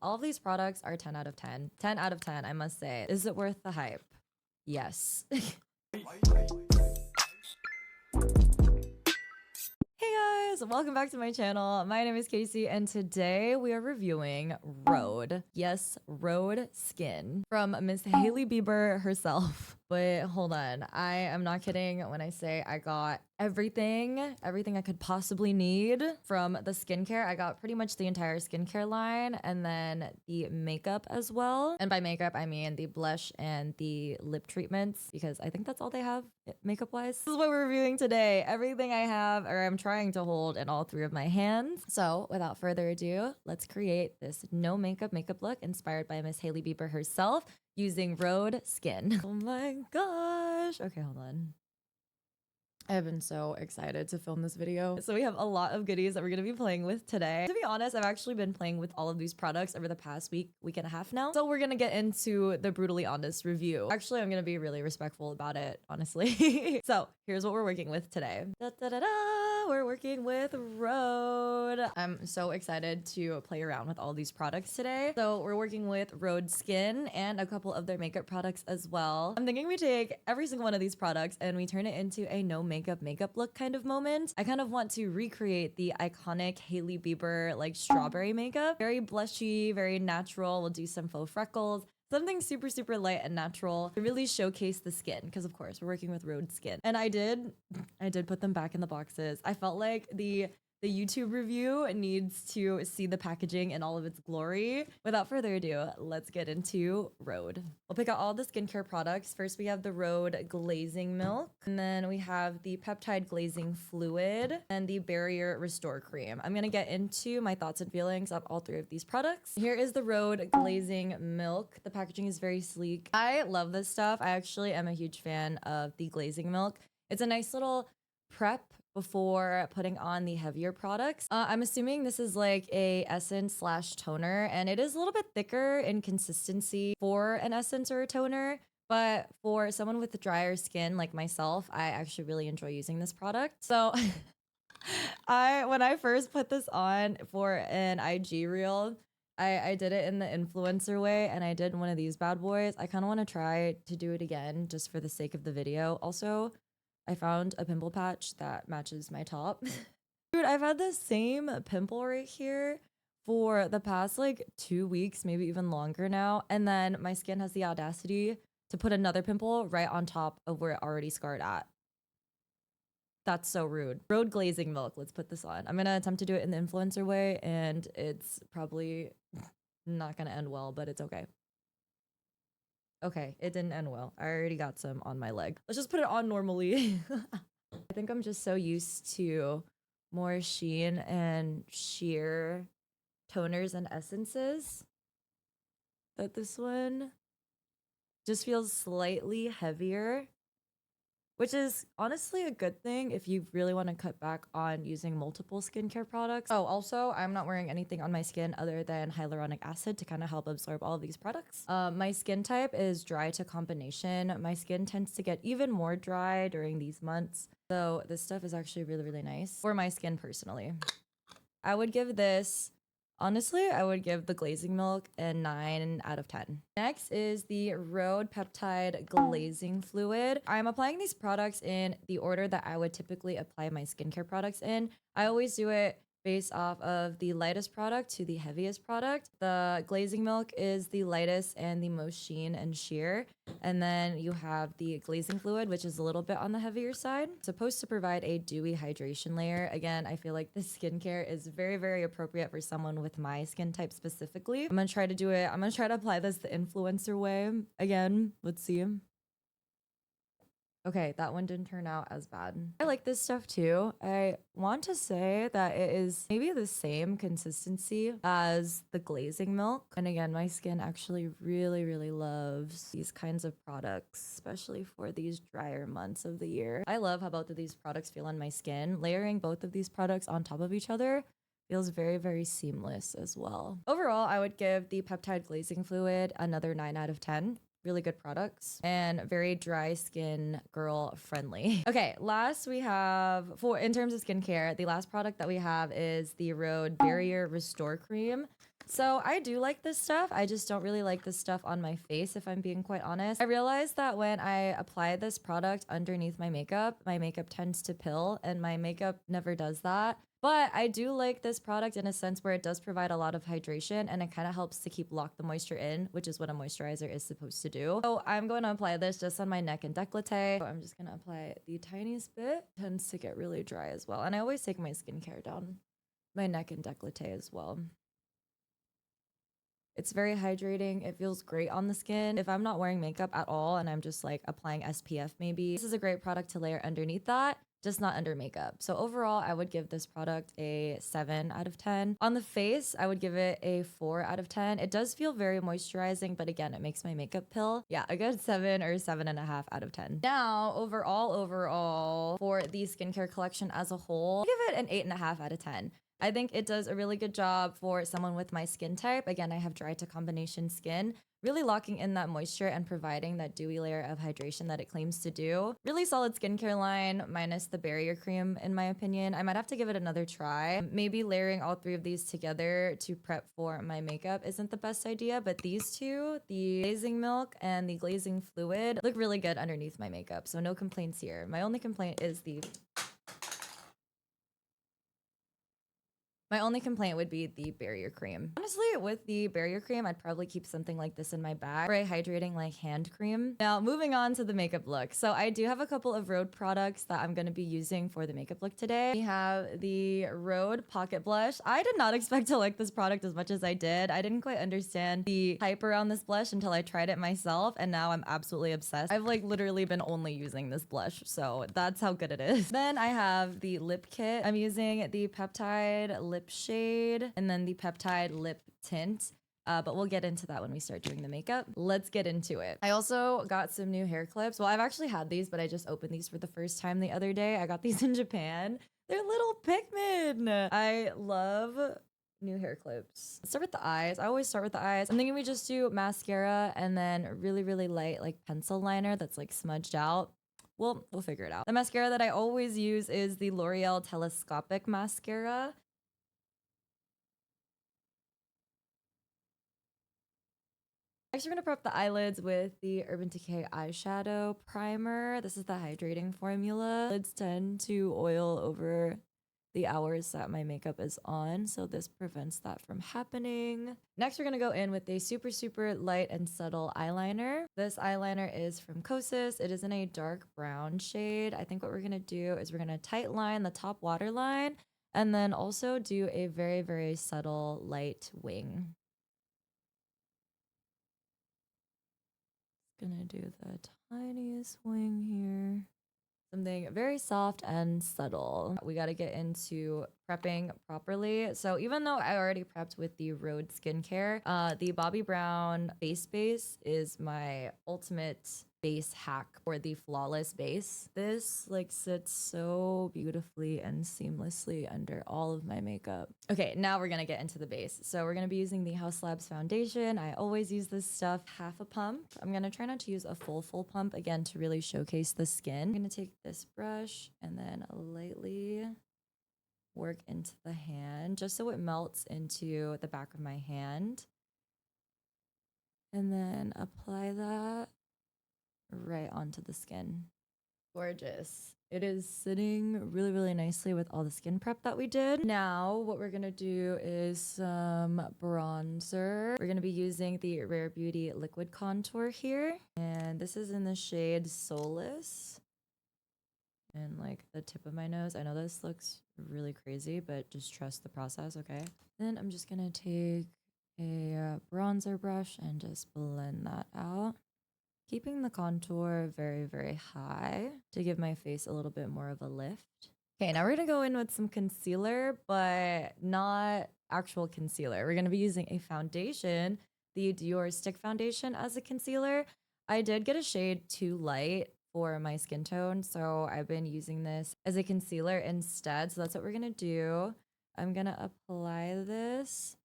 All of these products are 10 out of 10. 10 out of 10, I must say. Is it worth the hype? Yes. Hey guys, welcome back to my channel. My name is Casey and today we are reviewing Rhode. Yes, Rhode Skin from Miss Hailey Bieber herself. But hold on, I am not kidding when I say I got everything I could possibly need from the skincare. I got pretty much the entire skincare line and then the makeup as well. And by makeup, I mean the blush and the lip treatments because I think that's all they have makeup wise. This is what we're reviewing today. Everything I have or I'm trying to hold in all three of my hands. So without further ado, let's create this no makeup look inspired by Miss Hailey Bieber herself using Rhode Skin. Oh my gosh. Okay, hold on. I have been so excited to film this video. So we have a lot of goodies that we're going to be playing with today. To be honest, I've actually been playing with all of these products over the past week and a half now. So we're going to get into the brutally honest review. Actually, I'm going to be really respectful about it, honestly. So here's what we're working with today. Da, da, da, da. We're working with Rhode. I'm so excited to play around with all these products today. So we're working with Rhode Skin and a couple of their makeup products as well. I'm thinking we take every single one of these products and we turn it into a no makeup look kind of moment. I kind of want to recreate the iconic Hailey Bieber like strawberry makeup. Very blushy, very natural. We'll do some faux freckles. Something super, super light and natural to really showcase the skin because of course we're working with Rhode Skin. And I did put them back in the boxes. I felt like the YouTube review needs to see the packaging in all of its glory. Without further ado, let's get into Rhode. We'll pick out all the skincare products. First, we have the Rhode Glazing Milk, and then we have the Peptide Glazing Fluid, and the Barrier Restore Cream. I'm gonna get into my thoughts and feelings of all three of these products. Here is the Rhode Glazing Milk. The packaging is very sleek. I love this stuff. I actually am a huge fan of the Glazing Milk. It's a nice little prep before putting on the heavier products. I'm assuming this is like a essence slash toner and it is a little bit thicker in consistency for an essence or a toner. But for someone with drier skin like myself, I actually really enjoy using this product. So when I first put this on for an IG reel, I did it in the influencer way and I did one of these bad boys. I kind of want to try to do it again just for the sake of the video. Also, I found a pimple patch that matches my top. Dude, I've had the same pimple right here for the past like 2 weeks, maybe even longer now. And then my skin has the audacity to put another pimple right on top of where it already scarred at. That's so rude. Rhode Glazing Milk. Let's put this on. I'm going to attempt to do it in the influencer way and it's probably not going to end well, but it's okay. Okay, it didn't end well. I already got some on my leg. Let's just put it on normally. I think I'm just so used to more sheen and sheer toners and essences that this one just feels slightly heavier, which is honestly a good thing if you really want to cut back on using multiple skincare products. Oh, also, I'm not wearing anything on my skin other than hyaluronic acid to kind of help absorb all of these products. My skin type is dry to combination. My skin tends to get even more dry during these months. So this stuff is actually really, really nice for my skin personally. I would give this... Honestly, I would give the Glazing Milk a 9 out of 10. Next is the Rhode Peptide Glazing Fluid. I'm applying these products in the order that I would typically apply my skincare products in. I always do it based off of the lightest product to the heaviest product. The Glazing Milk is the lightest and the most sheen and sheer. And then you have the Glazing Fluid, which is a little bit on the heavier side. It's supposed to provide a dewy hydration layer. Again, I feel like this skincare is very, very appropriate for someone with my skin type specifically. I'm gonna try to do it. I'm gonna try to apply this the influencer way. Again, let's see. Okay, that one didn't turn out as bad. I like this stuff too. I want to say that it is maybe the same consistency as the Glazing Milk. And again, my skin actually really, really loves these kinds of products, especially for these drier months of the year. I love how both of these products feel on my skin. Layering both of these products on top of each other feels very, very seamless as well. Overall, I would give the Peptide Glazing Fluid another 9 out of 10. Really good products and very dry skin girl friendly. Okay, last we have, in terms of skincare, the last product that we have is the Rhode Barrier Restore Cream. So I do like this stuff. I just don't really like this stuff on my face, if I'm being quite honest. I realized that when I apply this product underneath my makeup tends to pill, and my makeup never does that. But I do like this product in a sense where it does provide a lot of hydration, and it kind of helps to lock the moisture in, which is what a moisturizer is supposed to do. So I'm going to apply this just on my neck and décolleté. So I'm just going to apply the tiniest bit. It tends to get really dry as well. And I always take my skincare down my neck and décolleté as well. It's very hydrating. It feels great on the skin. If I'm not wearing makeup at all and I'm just like applying SPF maybe, this is a great product to layer underneath that, just not under makeup. So overall, I would give this product a 7 out of 10. On the face, I would give it a 4 out of 10. It does feel very moisturizing, but again, it makes my makeup pill. Yeah, a good 7 or 7.5 out of 10. Now, overall, for the skincare collection as a whole, I give it an 8.5 out of 10. I think it does a really good job for someone with my skin type. Again, I have dry to combination skin, really locking in that moisture and providing that dewy layer of hydration that it claims to do. Really solid skincare line, minus the barrier cream, in my opinion. I might have to give it another try. Maybe layering all three of these together to prep for my makeup isn't the best idea, but these two, the glazing milk and the glazing fluid, look really good underneath my makeup. So no complaints here. My only complaint is my only complaint would be the barrier cream. Honestly, with the barrier cream, I'd probably keep something like this in my bag for a hydrating like hand cream. Now, moving on to the makeup look. So I do have a couple of Rhode products that I'm going to be using for the makeup look today. We have the Rhode Pocket Blush. I did not expect to like this product as much as I did. I didn't quite understand the hype around this blush until I tried it myself, and now I'm absolutely obsessed. I've like literally been only using this blush, so that's how good it is. Then I have the lip kit. I'm using the Peptide Lip Shade and then the Peptide Lip Tint. But we'll get into that when we start doing the makeup. Let's get into it. I also got some new hair clips. Well, I've actually had these, but I just opened these for the first time the other day. I got these in Japan. They're little Pikmin. I love new hair clips. Let's start with the eyes. I always start with the eyes. I'm thinking we just do mascara and then really, really light like pencil liner that's like smudged out. We'll figure it out. The mascara that I always use is the L'Oreal Telescopic Mascara. Next, we're going to prep the eyelids with the Urban Decay eyeshadow primer. This is the hydrating formula. Lids tend to oil over the hours that my makeup is on, so this prevents that from happening. Next, we're going to go in with a super, super light and subtle eyeliner. This eyeliner is from Kosas. It is in a dark brown shade. I think what we're going to do is we're going to tight line the top waterline and then also do a very, very subtle light wing. Gonna do the tiniest wing here. Something very soft and subtle. We got to get into prepping properly. So even though I already prepped with the Rhode skincare, the Bobbi Brown face base is my ultimate base hack for the flawless base. This like sits so beautifully and seamlessly under all of my makeup. Okay, now we're gonna get into the base. So we're gonna be using the Haus Labs foundation. I always use this stuff half a pump. I'm gonna try not to use a full pump again to really showcase the skin. I'm gonna take this brush and then lightly work into the hand just so it melts into the back of my hand. And then apply that right onto the skin. Gorgeous. It is sitting really, really nicely with all the skin prep that we did. Now, what we're gonna do is some bronzer. We're gonna be using the Rare Beauty Liquid Contour here. And this is in the shade Soulless. And like the tip of my nose. I know this looks really crazy, but just trust the process, okay? Then I'm just gonna take a bronzer brush and just blend that out. Keeping the contour very, very high to give my face a little bit more of a lift. Okay, now we're gonna go in with some concealer, but not actual concealer. We're gonna be using a foundation, the Dior Stick Foundation as a concealer. I did get a shade too light for my skin tone, so I've been using this as a concealer instead. So that's what we're gonna do. I'm gonna apply this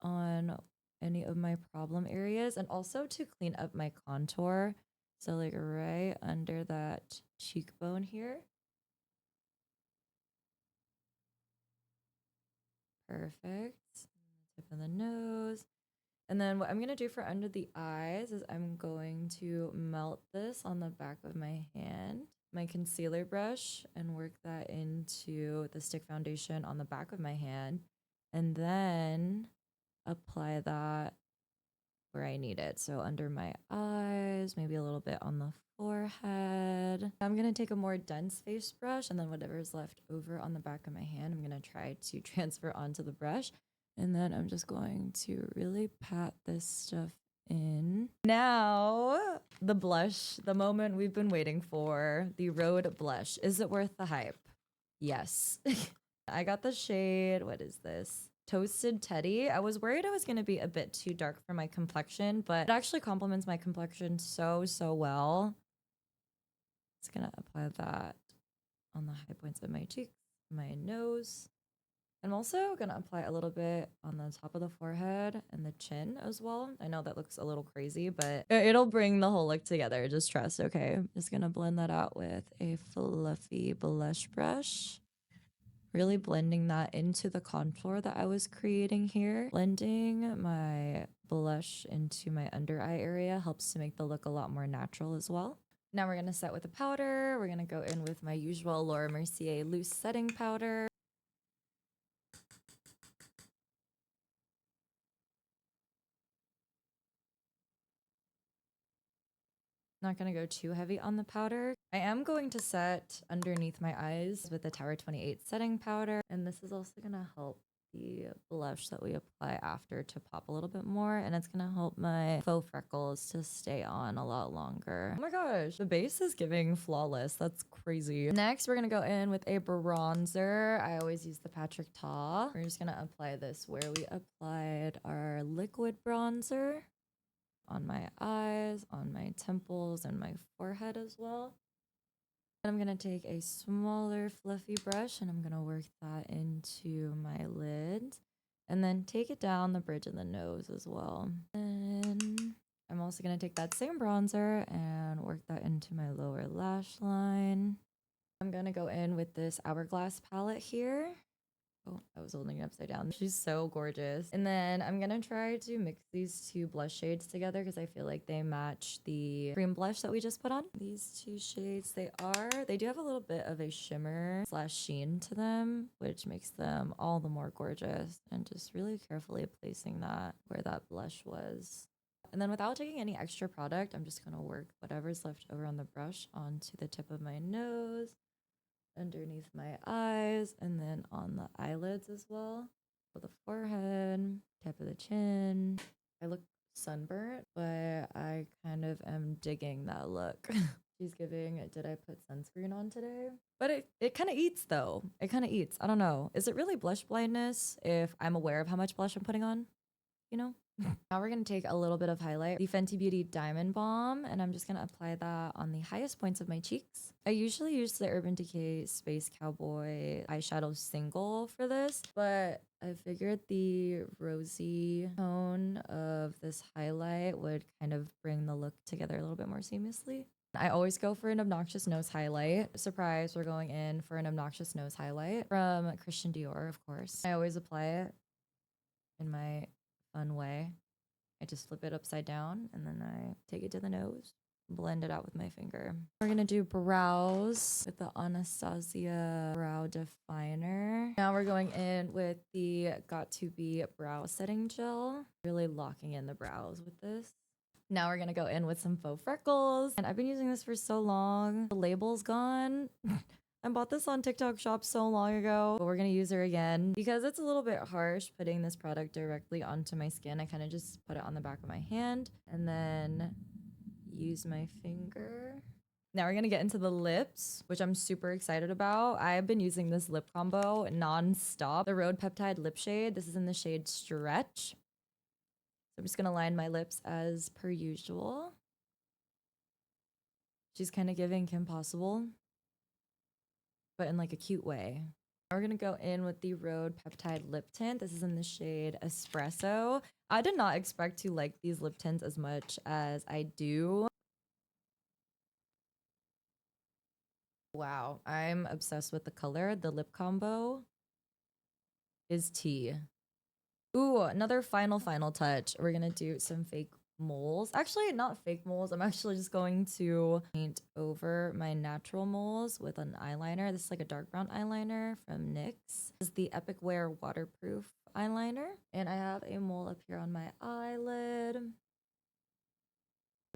on any of my problem areas and also to clean up my contour. So like right under that cheekbone here. Perfect. tip of the nose. And then what I'm going to do for under the eyes is I'm going to melt this on the back of my hand, my concealer brush, and work that into the stick foundation on the back of my hand. And then apply that where I need it. So under my eyes, maybe a little bit on the forehead. I'm going to take a more dense face brush, and then whatever's left over on the back of my hand, I'm going to try to transfer onto the brush. And then I'm just going to really pat this stuff in. Now, the blush, the moment we've been waiting for, the Rhode blush. Is it worth the hype? Yes. I got the shade, what is this? Toasted Teddy. I was worried it was going to be a bit too dark for my complexion, but it actually complements my complexion so well. Just going to apply that on the high points of my cheeks, my nose. I'm also going to apply a little bit on the top of the forehead and the chin as well. I know that looks a little crazy, but it'll bring the whole look together. Just trust, okay? I'm just going to blend that out with a fluffy blush brush. Really blending that into the contour that I was creating here. Blending my blush into my under eye area helps to make the look a lot more natural as well. Now we're going to set with a powder. We're going to go in with my usual Laura Mercier loose setting powder. Not going to go too heavy on the powder. I am going to set underneath my eyes with the Tower 28 setting powder. And this is also going to help the blush that we apply after to pop a little bit more. And it's going to help my faux freckles to stay on a lot longer. Oh my gosh, the base is giving flawless. That's crazy. Next, we're going to go in with a bronzer. I always use the Patrick Ta. We're just going to apply this where we applied our liquid bronzer. On my eyes, on my temples, and my forehead as well. And I'm going to take a smaller fluffy brush and I'm going to work that into my lids. And then take it down the bridge of the nose as well. And I'm also going to take that same bronzer and work that into my lower lash line. I'm going to go in with this Hourglass palette here. Oh, I was holding it upside down. She's so gorgeous. And then I'm gonna try to mix these two blush shades together because I feel like they match the cream blush that we just put on. These two shades, they do have a little bit of a shimmer slash sheen to them, which makes them all the more gorgeous. And just really carefully placing that where that blush was. And then without taking any extra product, I'm just gonna work whatever's left over on the brush onto the tip of my nose, underneath my eyes, and then on the eyelids as well. For the forehead, tip of the chin. I look sunburnt, but I kind of am digging that look. She's giving, did I put sunscreen on today? But it kind of eats though. It kind of eats. I don't know. Is it really blush blindness if I'm aware of how much blush I'm putting on? You know? Now we're going to take a little bit of highlight, the Fenty Beauty Diamond Balm, and I'm just going to apply that on the highest points of my cheeks. I usually use the Urban Decay Space Cowboy eyeshadow single for this, but I figured the rosy tone of this highlight would kind of bring the look together a little bit more seamlessly. I always go for an obnoxious nose highlight. Surprise, we're going in for an obnoxious nose highlight from Christian Dior, of course. I always apply it in my fun way. I just flip it upside down and then I take it to the nose, blend it out with my finger. We're gonna do brows with the Anastasia Brow Definer. Now we're going in with the Got To Be Brow Setting Gel. Really locking in the brows with this. Now we're gonna go in with some faux freckles. And I've been using this for so long. The label's gone. I bought this on TikTok Shop so long ago, but we're gonna use her again because it's a little bit harsh putting this product directly onto my skin. I kind of just put it on the back of my hand and then use my finger. Now we're gonna get into the lips, which I'm super excited about. I've been using this lip combo non-stop. The Rhode Peptide Lip Shade. This is in the shade Stretch. So I'm just gonna line my lips as per usual. She's kind of giving Kim Possible, but in like a cute way. We're gonna go in with the Rhode Peptide Lip Tint. This is in the shade Espresso. I did not expect to like these lip tints as much as I do. Wow, I'm obsessed with the color. The lip combo is tea. Ooh, another final touch. We're gonna do some fake moles. Actually, not fake moles. I'm actually just going to paint over my natural moles with an eyeliner. This is like a dark brown eyeliner from NYX. This is the Epic Wear waterproof eyeliner. And I have a mole up here on my eyelid.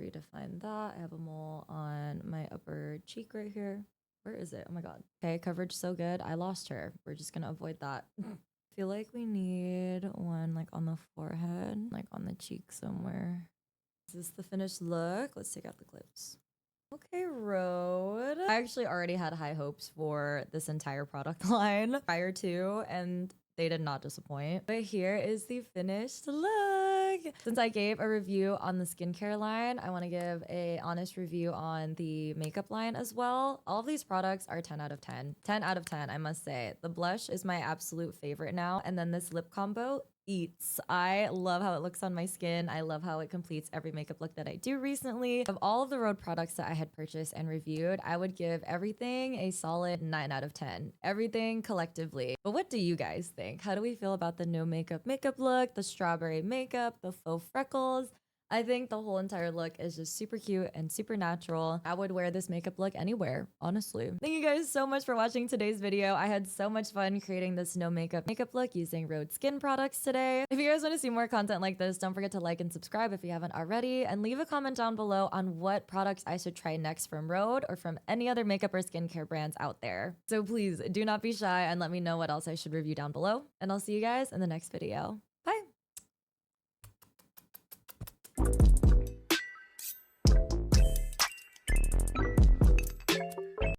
Redefine that. I have a mole on my upper cheek right here. Where is it? Oh my god. Okay, coverage so good. I lost her. We're just gonna avoid that. Feel like we need one like on the forehead, like on the cheek somewhere. Is this the finished look? Let's take out the clips. Okay, Rhode. I actually already had high hopes for this entire product line prior to, and they did not disappoint. But here is the finished look. Since I gave a review on the skincare line, I want to give a honest review on the makeup line as well. All of these products are 10 out of 10. 10 out of 10, I must say. The blush is my absolute favorite now. And then this lip combo eats. I love how it looks on my skin. I love how it completes every makeup look that I do recently. Of all of the Rhode products that I had purchased and reviewed, I would give everything a solid 9 out of 10. Everything collectively. But what do you guys think? How do we feel about the no makeup look, the strawberry makeup, the faux freckles? I think the whole entire look is just super cute and super natural. I would wear this makeup look anywhere, honestly. Thank you guys so much for watching today's video. I had so much fun creating this no makeup look using Rhode Skin products today. If you guys want to see more content like this, don't forget to like and subscribe if you haven't already, and leave a comment down below on what products I should try next from Rhode or from any other makeup or skincare brands out there. So please do not be shy and let me know what else I should review down below, and I'll see you guys in the next video. Bye!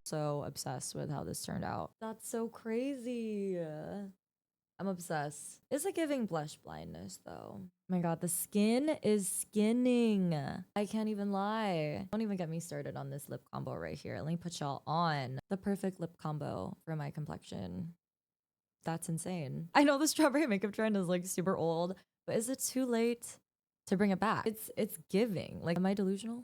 So obsessed with how this turned out. That's so crazy. I'm obsessed. Is it giving blush blindness though? Oh my god, the skin is skinning. I can't even lie. Don't even get me started on this lip combo right here. Let me put y'all on. The perfect lip combo for my complexion. That's insane. I know the strawberry makeup trend is like super old, but is it too late to bring it back? It's giving. Like, am I delusional?